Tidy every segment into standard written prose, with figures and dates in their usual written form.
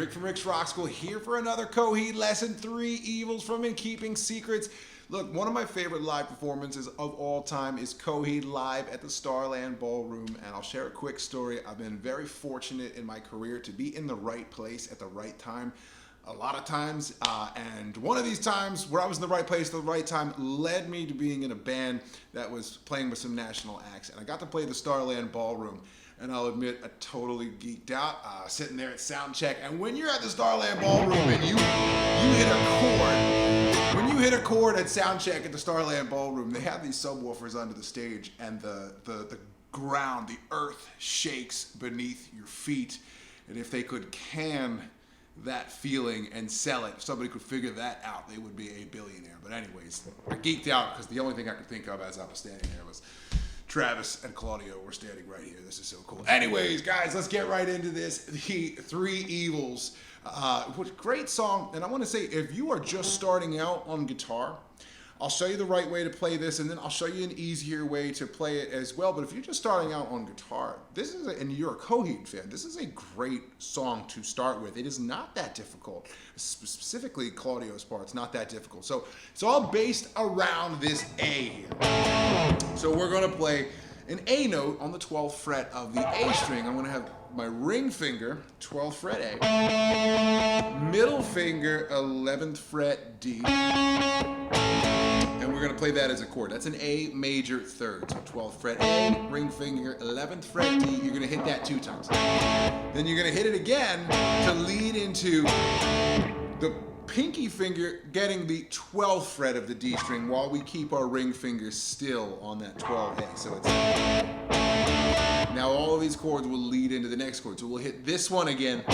Rick from Rick's Rock School, here for another Coheed lesson, 3 Evils from In Keeping Secrets. Look, one of my favorite live performances of all time is Coheed live at the Starland Ballroom, and I'll share a quick story. I've been very fortunate in my career to be in the right place at the right time a lot of times, and one of these times where I was in the right place at the right time led me to being in a band that was playing with some national acts, and I got to play the Starland Ballroom. And I'll admit, I totally geeked out, sitting there at sound check. And when you're at the Starland Ballroom and you hit a chord, when you hit a chord at sound check at the Starland Ballroom, they have these subwoofers under the stage, and the ground, the earth shakes beneath your feet. And if they could can that feeling and sell it, if somebody could figure that out, they would be a billionaire. But anyways, I geeked out because the only thing I could think of as I was standing there was Travis and Claudio were standing right here. This is so cool. Anyways, guys, let's get right into this. The 3 Evils. Great song. And I want to say, if you are just starting out on guitar, I'll show you the right way to play this, and then I'll show you an easier way to play it as well. But if you're just starting out on guitar, and you're a Coheed fan, this is a great song to start with. It is not that difficult. Specifically, Claudio's part, it's not that difficult. So it's all based around this A here. So we're going to play an A note on the 12th fret of the A string. I'm going to have my ring finger, 12th fret A, middle finger, 11th fret D, and we're going to play that as a chord. That's an A major third. So 12th fret A, ring finger, 11th fret D. You're going to hit that 2 times. Then you're going to hit it again to lead into the pinky finger getting the 12th fret of the D string while we keep our ring finger still on that 12A. So it's... Now all of these chords will lead into the next chord. So we'll hit this one again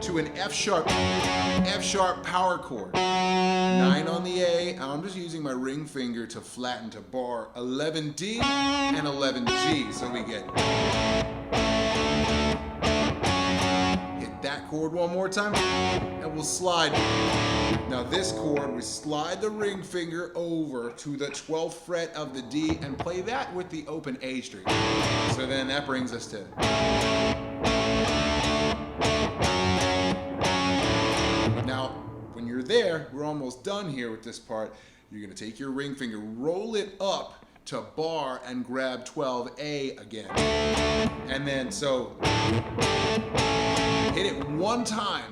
to an F sharp power chord. 9 on the A, and I'm just using my ring finger to flatten to bar 11D and 11G. So we get... Hit that chord one more time, and we'll slide. Now this chord, we slide the ring finger over to the 12th fret of the D and play that with the open A string. So then that brings us to... Now, when you're there, we're almost done here with this part. You're going to take your ring finger, roll it up to bar, and grab 12A again. And then, so... hit it one time,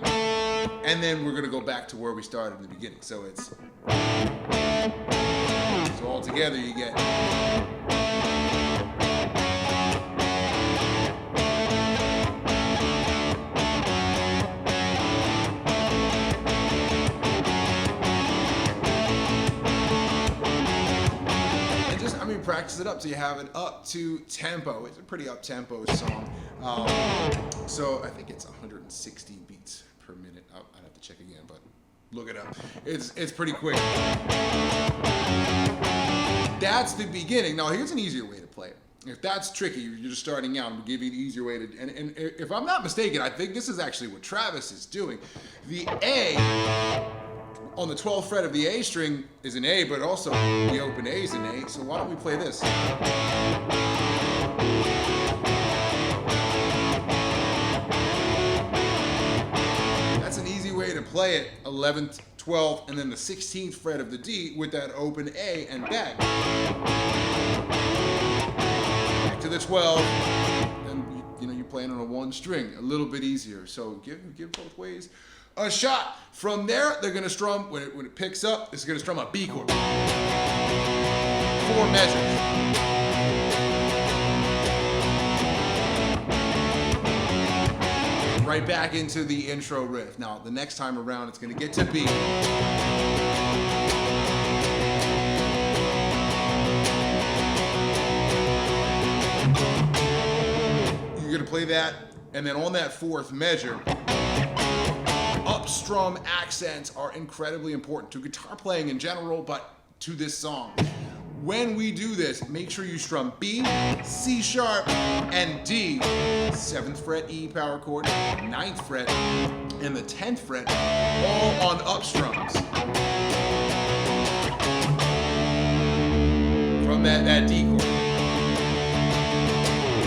and then we're going to go back to where we started in the beginning. So it's... So all together you get... And just, practice it up so you have an up to tempo. It's a pretty up tempo song. So I think it's 160 beats per minute. I'd have to check again, but look it up. It's pretty quick. That's the beginning. Now here's an easier way to play it. If that's tricky, you're just starting out, I'm gonna give you an easier way to, and if I'm not mistaken, I think this is actually what Travis is doing. The A on the 12th fret of the A string is an A, but also the open A is an A, so why don't we play this? That's an easy way to play it, 11th, 12th, and then the 16th fret of the D with that open A and back. Back to the 12, and you're playing on a 1 string, a little bit easier, so give both ways a shot. From there, they're gonna strum, when it picks up, it's gonna strum a B chord. 4 measures. Right back into the intro riff. Now, the next time around, it's gonna get to B. You're gonna play that, and then on that 4th measure, up-strum accents are incredibly important to guitar playing in general, but to this song. When we do this, make sure you strum B, C sharp, and D. 7th fret E power chord, 9th fret, and the 10th fret, all on up-strums. From that D chord.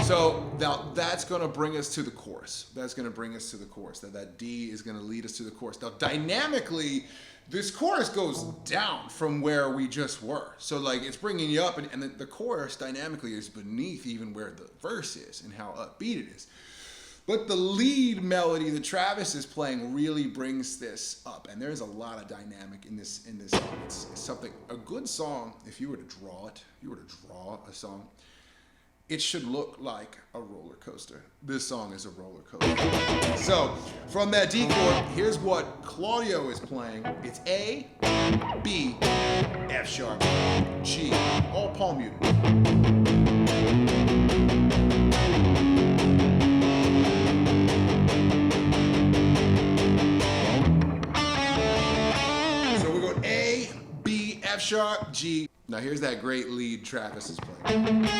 So Now that's going to bring us to the chorus. That's going to bring us to the chorus. That D is going to lead us to the chorus. Now dynamically, this chorus goes down from where we just were. So like it's bringing you up, and the chorus dynamically is beneath even where the verse is and how upbeat it is. But the lead melody that Travis is playing really brings this up, and there's a lot of dynamic in this song. It's something, a good song. If you were to draw it, if you were to draw a song, it should look like a roller coaster. This song is a roller coaster. So from that D chord, here's what Claudio is playing. It's A, B, F sharp, G, all palm muted. F sharp, G. Now here's that great lead Travis is playing.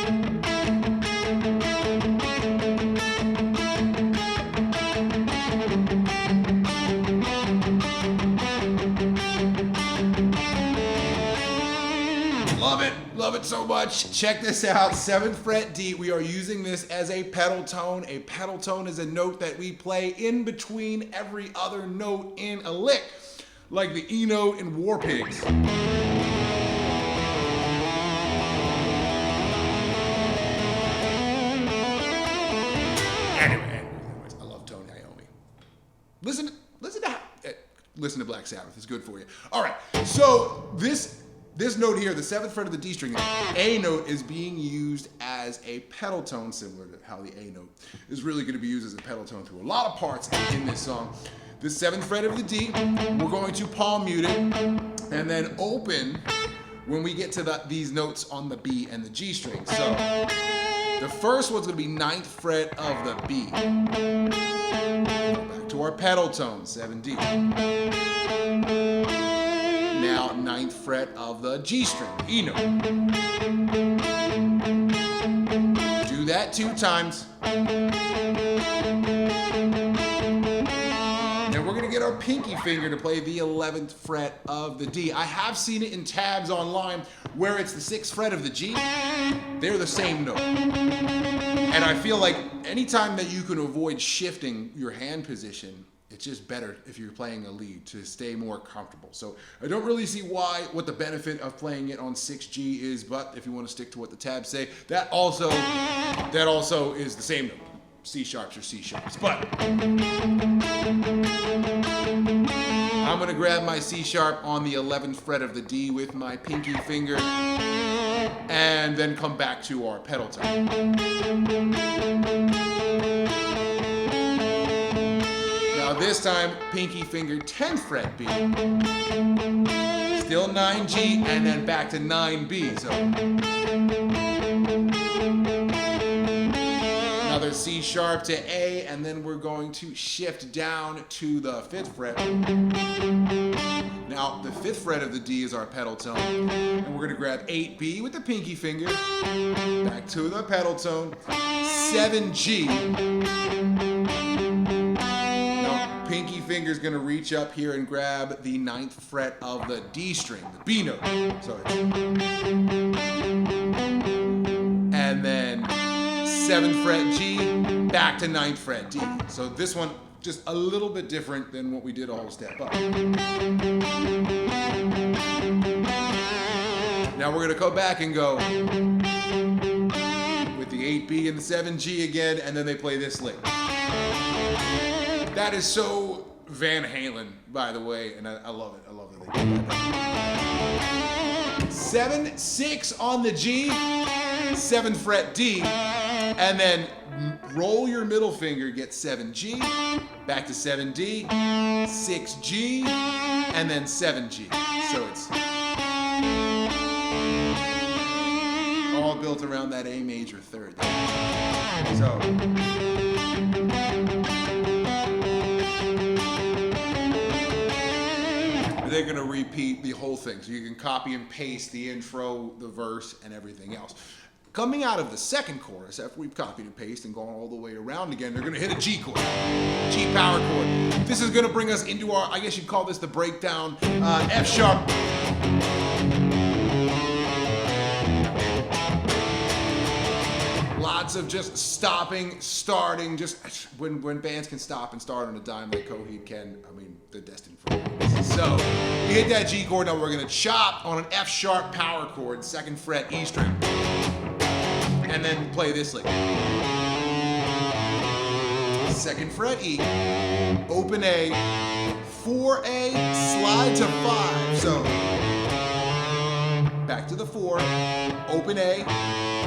Love it so much. Check this out, 7th fret D. We are using this as a pedal tone. A pedal tone is a note that we play in between every other note in a lick, like the E note in War Pigs. Anyways, I love Tony Iommi. Listen to Black Sabbath. It's good for you. All right. So this note here, the 7th fret of the D string, A note is being used as a pedal tone, similar to how the A note is really going to be used as a pedal tone through a lot of parts in this song. The 7th fret of the D, we're going to palm mute it, and then open when we get to these notes on the B and the G string. So the first one's going to be 9th fret of the B. Back to our pedal tone, 7D. Now 9th fret of the G string, E note. Do that 2 times. And we're gonna get our pinky finger to play the 11th fret of the D. I have seen it in tabs online where it's the 6th fret of the G. They're the same note. And I feel like anytime that you can avoid shifting your hand position, it's just better if you're playing a lead to stay more comfortable. So I don't really see what the benefit of playing it on 6G is, but if you want to stick to what the tabs say, that also is the same note. C sharps or C sharps. But I'm gonna grab my C sharp on the 11th fret of the D with my pinky finger and then come back to our pedal tone. Now this time, pinky finger 10th fret B. Still 9G and then back to 9B. So another C sharp to A, and then we're going to shift down to the 5th fret. Now the 5th fret of the D is our pedal tone, and we're gonna grab 8B with the pinky finger, back to the pedal tone, 7G. Now pinky finger's gonna reach up here and grab the 9th fret of the D string, the B note. So it's, and then 7th fret G, back to 9th fret D. So this one, just a little bit different than what we did a whole step up. Now we're gonna go back and go with the 8B and the 7G again, and then they play this lick. That is so Van Halen, by the way, and I love it. I love that they do that. 7-6 on the G, 7th fret D, and then roll your middle finger, get 7G, back to 7D, 6G, and then 7G. So it's all built around that A major third. So they're gonna repeat the whole thing. So you can copy and paste the intro, the verse, and everything else. Coming out of the second chorus, after we've copied and pasted and gone all the way around again, they're gonna hit a G chord, G power chord. This is gonna bring us into our, I guess you'd call this the breakdown, F sharp. lots of just stopping, starting, just when bands can stop and start on a dime like Coheed can, I mean, they're destined for greatness. So you hit that G chord, now we're gonna chop on an F sharp power chord, 2nd fret E string, and then play this lick. 2nd fret E, open A, 4A, slide to 5. So back to the 4, open A,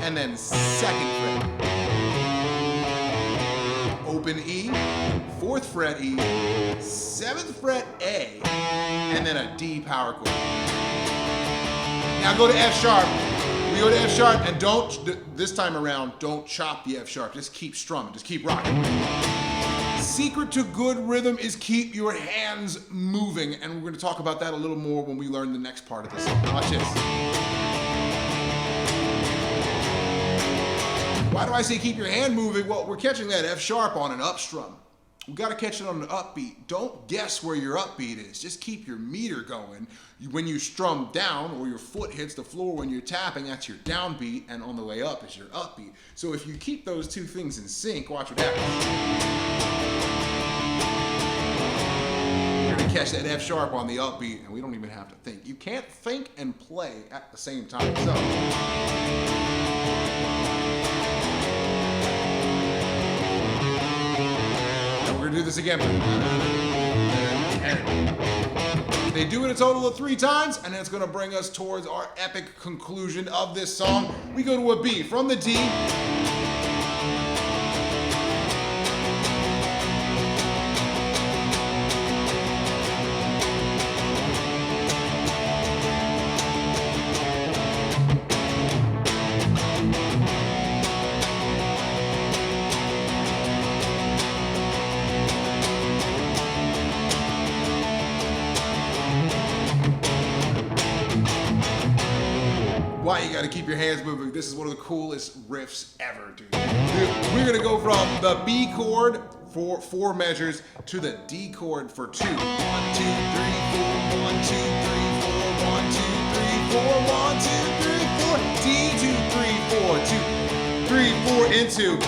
and then 2nd fret. Open E, 4th fret E, 7th fret A, and then a D power chord. Now go to F sharp. We go to F sharp, and this time around, don't chop the F sharp. Just keep strumming, just keep rocking. Secret to good rhythm is keep your hands moving, and we're going to talk about that a little more when we learn the next part of the song. Watch this. Why do I say keep your hand moving? Well, we're catching that F sharp on an up strum. We got to catch it on an upbeat. Don't guess where your upbeat is. Just keep your meter going. When you strum down or your foot hits the floor when you're tapping, that's your downbeat, and on the way up is your upbeat. So if you keep those two things in sync, watch what happens. You're going to catch that F sharp on the upbeat, and we don't even have to think. You can't think and play at the same time. So we're gonna do this again. They do it a total of 3 times, and that's gonna bring us towards our epic conclusion of this song. We go to a B from the D. Why you gotta keep your hands moving. This is one of the coolest riffs ever, dude. We're gonna go from the B chord for 4 measures to the D chord for 2. 1, 2, 3, 4, 1, 2, 3, 4, 1, 2, 3, 4, 1, 2, 3, 4, D, 2, 3, 4, 2, 3, 4 into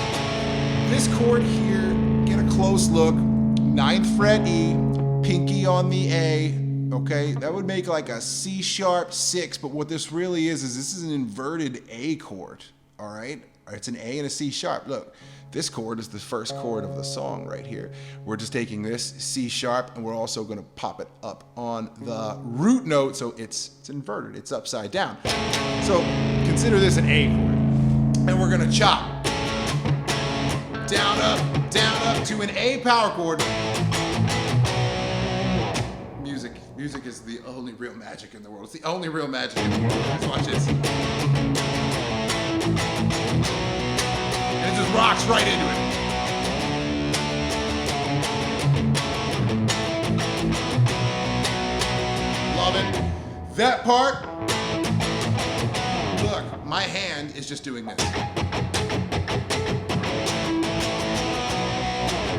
this chord here. Get a close look. 9th fret E, pinky on the A. Okay, that would make like a C sharp 6, but what this really is this is an inverted A chord, all right? It's an A and a C sharp. Look, this chord is the first chord of the song right here. We're just taking this C sharp, and we're also gonna pop it up on the root note, so it's inverted, it's upside down. So consider this an A chord, and we're gonna chop down, up to an A power chord. Music is the only real magic in the world. It's the only real magic in the world. Let's watch this. And it just rocks right into it. Love it. That part, look, my hand is just doing this.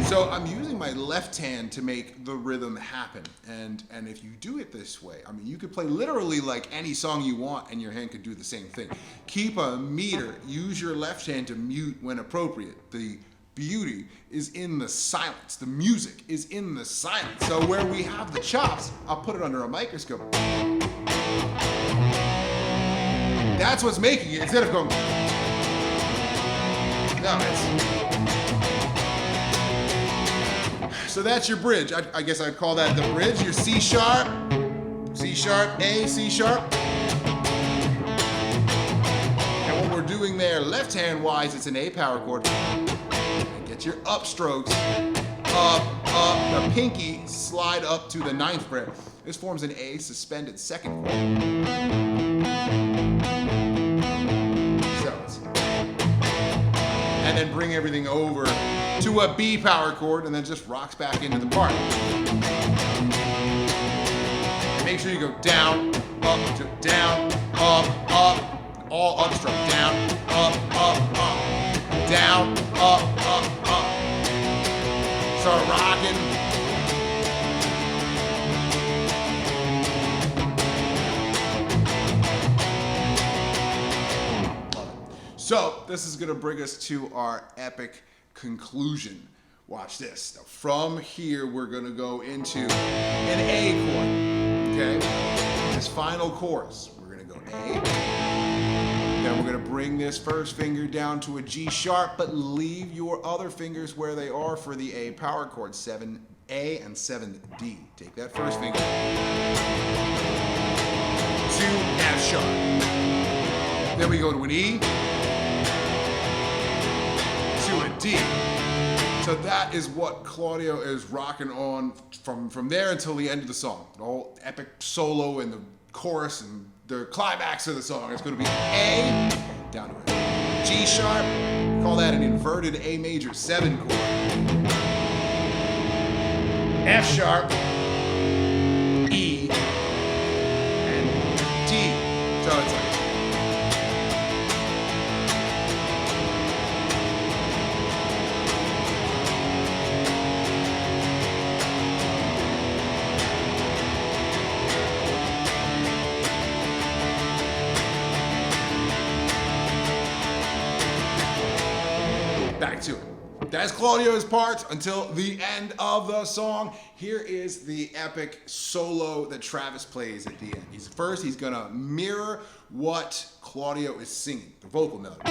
So I'm using my left hand to make the rhythm happen, and if you do it this way, I mean, you could play literally like any song you want, and your hand could do the same thing. Keep a meter. Use your left hand to mute when appropriate. The beauty is in the silence. The music is in the silence. So where we have the chops, I'll put it under a microscope. That's what's making it. Instead of going, no, so that's your bridge. I guess I'd call that the bridge. Your C sharp, A, C sharp. And what we're doing there, left hand wise, it's an A power chord. Get your upstrokes, up, the pinky, slide up to the 9th fret. This forms an A suspended 2nd chord. And then bring everything over to a B power chord, and then just rocks back into the part. Make sure you go down, up, all upstroke, down, up, down, up. Start rocking. So this is gonna bring us to our epic conclusion. Watch this. Now, from here, we're gonna go into an A chord, okay? This final chorus, we're gonna go A. Then we're gonna bring this first finger down to a G sharp, but leave your other fingers where they are for the A power chord, 7A and 7D. Take that first finger to F sharp. Then we go to an E, to a D. So that is what Claudio is rocking on from there until the end of the song. The whole epic solo and the chorus and the climax of the song. It's going to be A down to a G sharp. Call that an inverted A major 7 chord. F sharp, E, and D. So it's like back to it. That's Claudio's part until the end of the song. Here is the epic solo that Travis plays at the end. He's gonna mirror what Claudio is singing, the vocal note.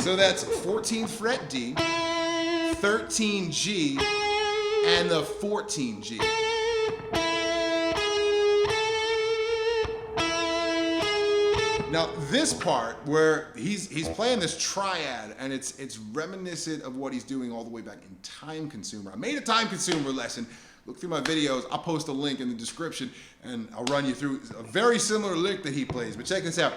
So that's 14th fret D, 13 G, and the 14 G. Now this part where he's playing this triad and it's reminiscent of what he's doing all the way back in Time Consumer. I made a Time Consumer lesson. Look through my videos. I'll post a link in the description and I'll run you through a very similar lick that he plays. But check this out.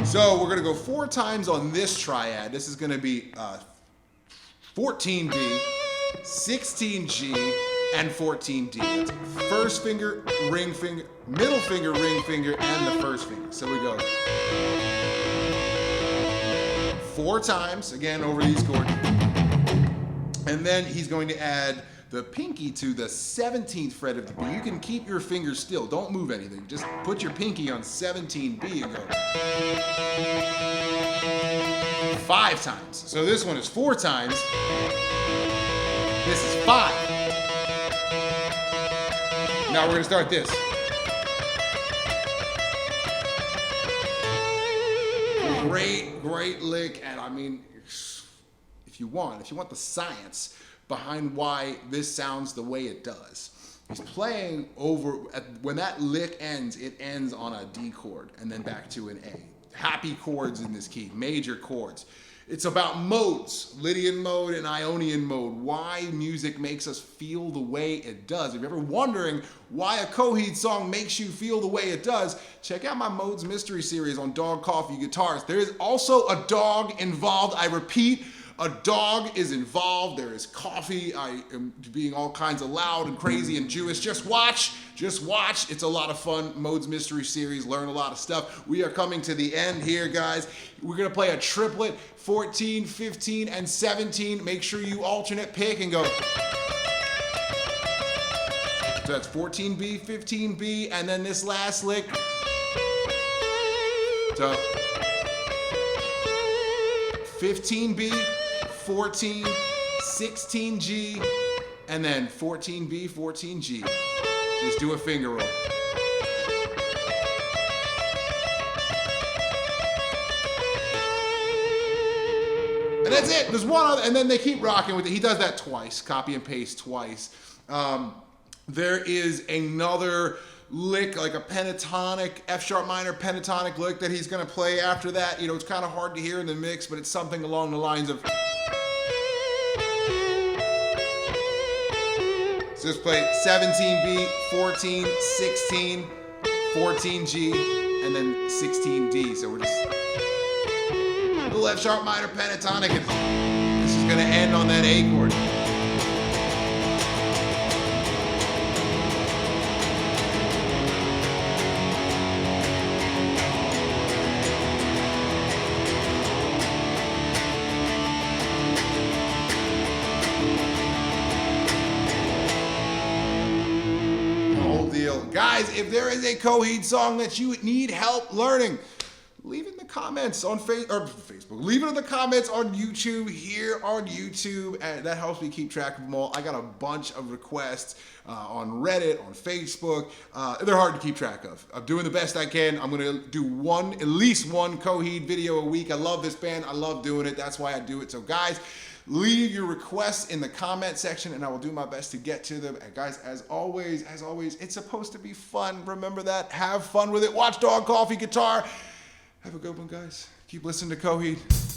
So we're gonna go 4 times on this triad. This is gonna be 14D, 16G, and 14D. That's first finger, ring finger, middle finger, ring finger, and the first finger. So we go 4 times, again, over these chords. And then he's going to add the pinky to the 17th fret of the B. You can keep your fingers still. Don't move anything. Just put your pinky on 17B and go 5 times. So this one is 4 times. This is 5. Now we're gonna start this. Great lick, and I mean, if you want the science behind why this sounds the way it does. He's playing over, when that lick ends, it ends on a D chord, and then back to an A. Happy chords in this key, major chords. It's about modes, Lydian mode and Ionian mode, why music makes us feel the way it does. If you're ever wondering why a Coheed song makes you feel the way it does, check out my Modes Mystery Series on Dog Coffee Guitars. There is also a dog involved. I repeat, a dog is involved. There is coffee. I am being all kinds of loud and crazy and Jewish. Just watch. It's a lot of fun. Modes Mystery Series. Learn a lot of stuff. We are coming to the end here, guys. We're going to play a triplet, 14, 15, and 17. Make sure you alternate pick and go. So that's 14B, 15B, and then this last lick. So 15B, 14, 16G, and then 14B, 14G. Just do a finger roll. And that's it. There's one other, and then they keep rocking with it. He does that twice, copy and paste twice. There is another lick, like a pentatonic, F sharp minor pentatonic lick that he's gonna play after that. You know, it's kind of hard to hear in the mix, but it's something along the lines of. So just play 17B, 14, 16, 14G, and then 16D. So we're just a little F sharp minor pentatonic, and this is gonna end on that A chord. Guys, if there is a Coheed song that you need help learning, leave it in the comments on Facebook. Leave it in the comments on YouTube, here on YouTube, and that helps me keep track of them all. I got a bunch of requests on Reddit, on Facebook. They're hard to keep track of. I'm doing the best I can. I'm going to do at least one Coheed video a week. I love this band. I love doing it. That's why I do it. So guys, leave your requests in the comment section and I will do my best to get to them. And guys, as always, it's supposed to be fun. Remember that. Have fun with it. Watch Dog Coffee Guitar. Have a good one, guys. Keep listening to Coheed.